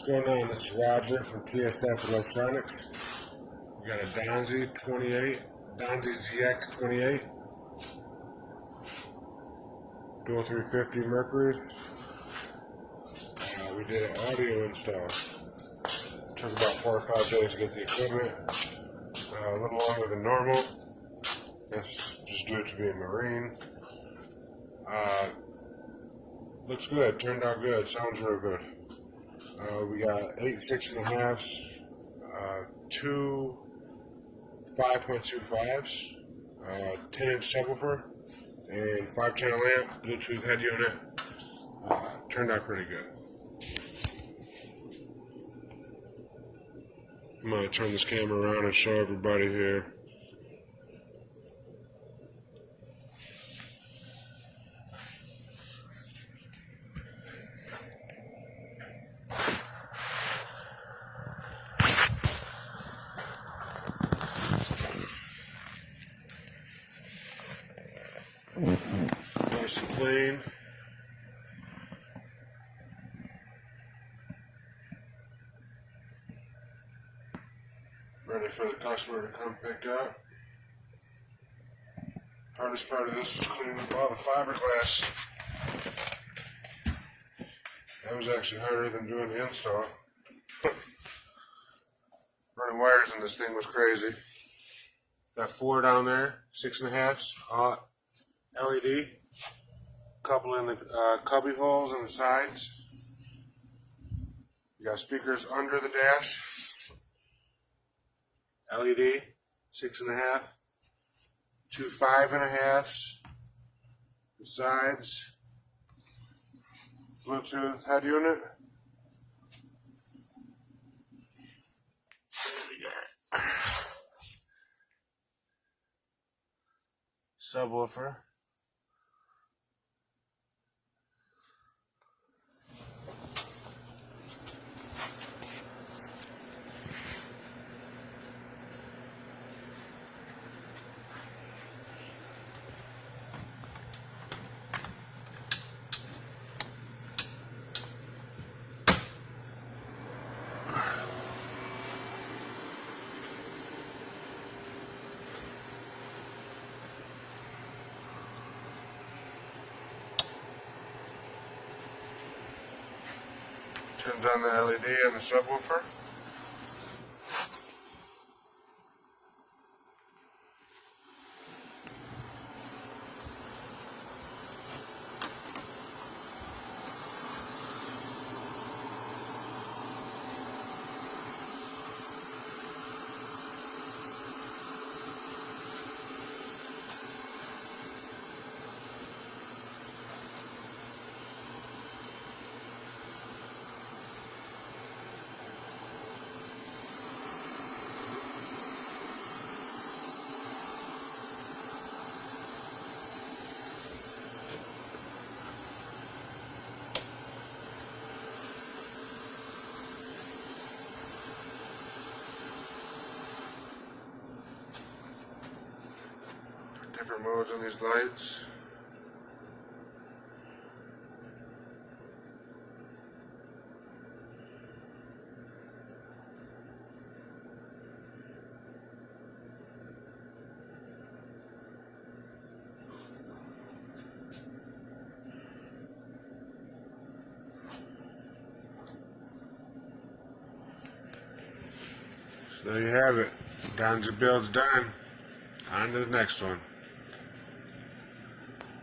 going on? This is Roger from PSF Electronics. We got a donzi 28, donzi ZX 28, dual 350 Mercury's. We did an audio install. Took about 4 or 5 days to get the equipment. A little longer than normal. That's just due to being Marine. Looks good. Turned out good. Sounds real good. We got 8 6.5s, 2 5.25s, 10-inch subwoofer, and 5-channel amp, Bluetooth head unit. Turned out pretty good. I'm going to turn this camera around and show everybody here. Nice and clean. Ready for the customer to come pick up. Hardest part of this was cleaning up all the fiberglass. That was actually harder than doing the install. Running wires in this thing was crazy. Got 4 down there, 6.5s, LED. Couple in the cubby holes on the sides. You got speakers under the dash. LED, 6.5, 2 5.5s, the sides, Bluetooth head unit. Subwoofer. Turns on the LED on the subwoofer. Different modes on these lights. So there you have it. Donzi build's done. On to the next one.